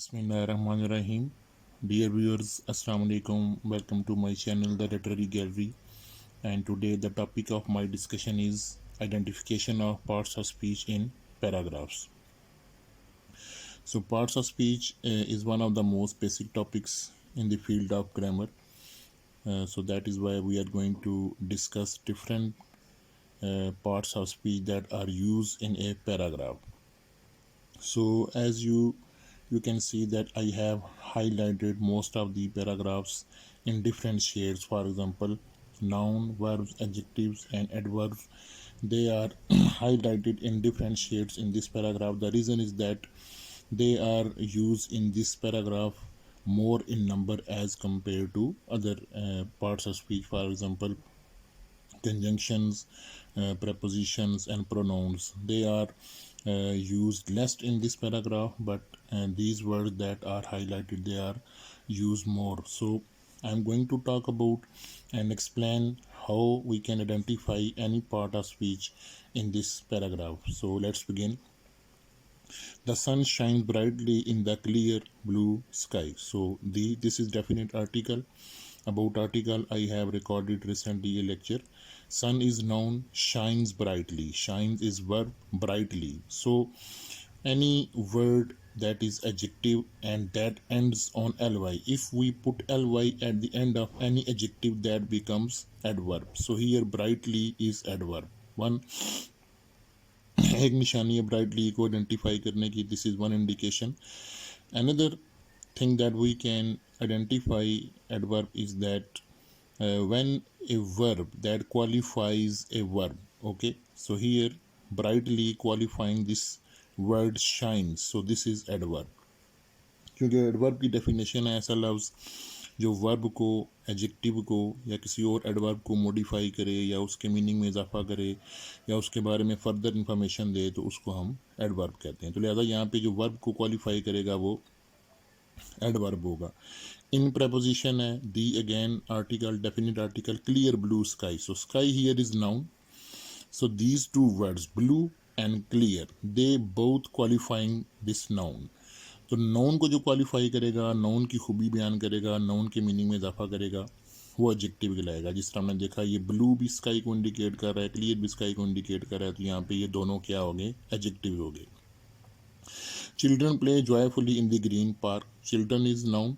Bismillahirrahmanirrahim. Dear viewers, Assalamu alaikum. Welcome to my channel, The Literary Gallery. And today the topic of my discussion is identification of parts of speech in paragraphs. So, parts of speech is one of the most basic topics in the field of grammar. So that is why we are going to discuss different parts of speech that are used in a paragraph. So as you can see that I have highlighted most of the paragraphs in different shades. For example, noun, verbs, adjectives and adverbs, they are highlighted in different shades in this paragraph. The reason is that they are used in this paragraph more in number as compared to other parts of speech. For example, conjunctions, prepositions and pronouns, they are used less in this paragraph, but these words that are highlighted, they are used more. So I'm going to talk about and explain how we can identify any part of speech in this paragraph. So let's begin. The sun shines brightly in the clear blue sky. So this is definite article. About article, I have recorded recently a lecture. Sun is noun, shines brightly. Shines is verb, brightly. So any word that is adjective and that ends on ly, if we put ly at the end of any adjective, that becomes adverb. So here brightly is adverb. One एक निशानी है brightly को identify करने की. This is one indication. Another thing that we can identify adverb is that when a verb that qualifies a verb, okay, so here brightly qualifying this word shines, so this is adverb. क्योंकि adverb की definition है ऐसा लफ्ज़ जो verb को, adjective को या किसी और एडवर्ब को मॉडिफाई करे या उसके मीनिंग में इजाफा करे या उसके बारे में फर्दर इंफॉर्मेशन दे, तो उसको हम एडवर्ब कहते हैं. तो लिहाजा यहाँ पे जो वर्ब को क्वालिफाई करेगा वो एडवर्ब होगा. इन preposition है the, again article, definite article, clear blue sky. So sky here is noun. So these two words, blue and clear, they both qualifying this noun. तो नाउन को जो qualify करेगा, noun की खूबी बयान करेगा, नाउन के मीनिंग में इजाफा करेगा, वो एडजेक्टिव कहलाएगा. जिस तरह हमने देखा, ये ब्लू भी स्काई को इंडिकेट कर रहा है, क्लियर भी स्काई को इंडिकेट कर रहा है, तो यहाँ पे ये दोनों क्या हो गए, एडजेक्टिव हो गए. Children play joyfully in the green park. Children is noun,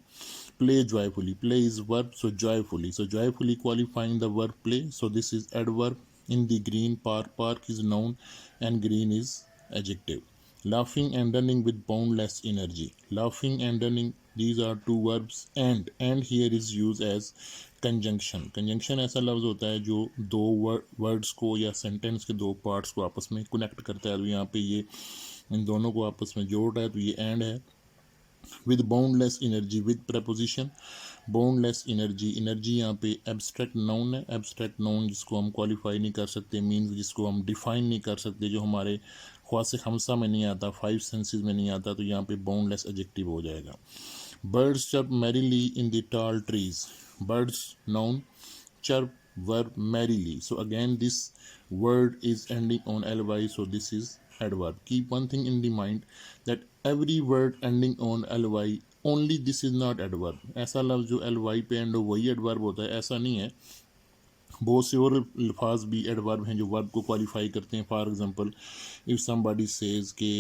play joyfully, play is verb, so joyfully, so joyfully qualifying the verb play, so this is adverb. In the green park, park is noun and green is adjective. Laughing and running with boundless energy. Laughing and running, these are two verbs, and here is used as conjunction. conjunction ऐसा लफ्ज़ होता है जो दो words को या sentence के दो पार्ट्स को आपस में कनेक्ट करता है. तो यहाँ पे ये इन दोनों को आपस में जोड़ रहा है, तो ये एंड है. With boundless energy, with preposition boundless energy. Energy यहाँ पे एब्स्ट्रैक्ट नाउन है. एब्स्ट्रैक्ट नाउन जिसको हम क्वालिफाई नहीं कर सकते, मीन्स जिसको हम डिफाइन नहीं कर सकते, जो हमारे ख्वास खमसा में नहीं आता, फाइव सेंसेस में नहीं आता, तो यहाँ पे बाउंडलेस एडजेक्टिव हो जाएगा. Birds chirp merrily in the tall trees. Birds noun, chirp verb merrily. So again this word is ending on ly, so this is adverb. Keep one thing in the mind that every word ending on ly, only this is not adverb. ऐसा लफ्ज़ जो ly पे and हो वही adverb होता है, ऐसा नहीं है. बहुत से और अल्फाज भी एडवर्ब हैं जो वर्ब को क्वालिफाई करते हैं. For example, if somebody says के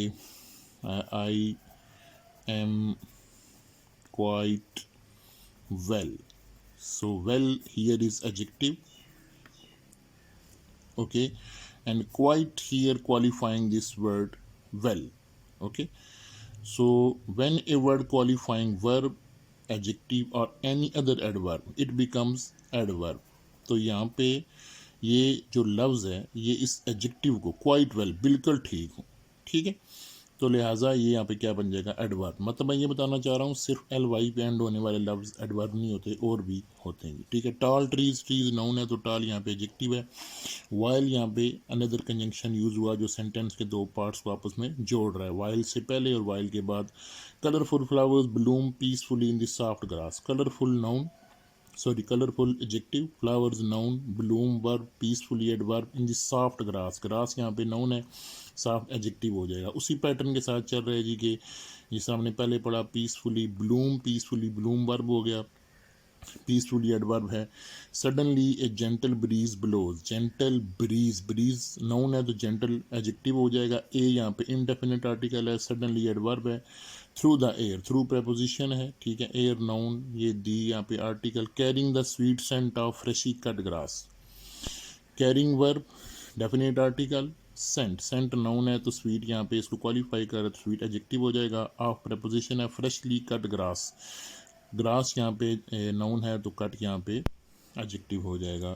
I am quite well, so well here is adjective, okay, and quite here qualifying this word well, okay. So when a word qualifying verb, adjective or any other adverb, it becomes adverb. तो यहाँ पे ये जो लफ्ज़ है ये इस adjective को, क्वाइट वेल, बिल्कुल ठीक हो, ठीक है, तो लिहाजा ये यहाँ पे क्या बन जाएगा, एडवर्ब. मतलब मैं ये बताना चाह रहा हूँ सिर्फ एल वाई पे एंड होने वाले लफ्ज़ एडवर्ब नहीं होते, और भी होते हैं, ठीक है. टॉल ट्रीज, ट्रीज नाउन है तो टॉल यहाँ पे एडजेक्टिव है. वाइल यहाँ पे अनदर कंजंक्शन यूज़ हुआ जो सेंटेंस के दो पार्ट्स को आपस में जोड़ रहा है, वाइल से पहले और वाइल के बाद. Colourful flowers Bloom peacefully in the soft grass. Colourful noun, sorry, colorful adjective, flowers noun, bloom verb, peacefully adverb, in the soft grass. grass यहाँ पे noun है, सॉफ्ट एडजेक्टिव हो जाएगा। उसी पैटर्न के साथ चल रहा है जी कि जिस हमने पहले पढ़ा पीसफुली ब्लूम वर्ब हो गया, पीसफुली एडवर्ब है। Suddenly a gentle breeze blows, gentle breeze noun है तो जेंटल एडजेक्टिव हो जाएगा। ए यहाँ पे इनडेफिनिट आर्टिकल है, सडनली एडवर्ब है। Through the air, through preposition है, ठीक है। एयर नाउन, ये दी यहाँ पे article. Carrying the sweet scent of freshly cut grass, carrying verb definite article. Scent noun है तो स्वीट यहाँ पे इसको क्वालिफाई कर स्वीट एडजेक्टिव हो जाएगा। ऑफ प्रपोजिशन है फ्रेशली कट ग्रास, ग्रास यहाँ पे नाउन है तो कट यहाँ पे एडजेक्टिव हो जाएगा।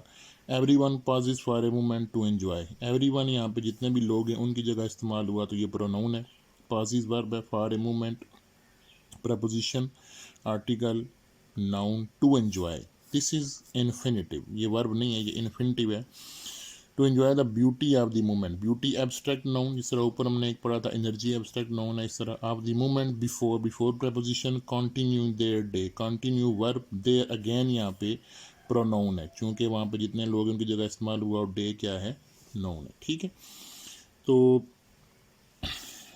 Everyone pauses for a moment to enjoy, everyone यहाँ पे जितने भी लोग हैं उनकी जगह इस्तेमाल हुआ तो ये प्रोनाउन है। पॉजेज वर्ब है, for a moment preposition article noun, to enjoy this is infinitive, ये वर्ब नहीं है ये इन्फिनिटिव है। To enjoy the beauty of the moment, beauty abstract noun, जिस तरह ऊपर हमने एक पढ़ा था एनर्जी एब्स्ट्रैक्ट नाउन है, इस तरह of the moment before preposition continue their day, continue verb, their again यहाँ पे प्रोनाउन है क्योंकि वहाँ पे जितने लोग उनकी जगह इस्तेमाल हुआ और डे क्या है, नाउन है, ठीक है। तो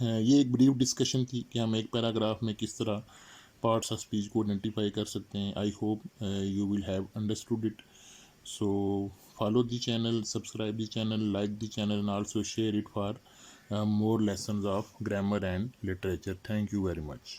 ये एक ब्रीफ डिस्कशन थी कि हम एक पैराग्राफ में किस तरह पार्ट्स ऑफ स्पीच को आइडेंटिफाई कर सकते हैं। I hope you will have understood it. So follow the channel, subscribe the channel, like the channel, and also share it for more lessons of grammar and literature. Thank you very much.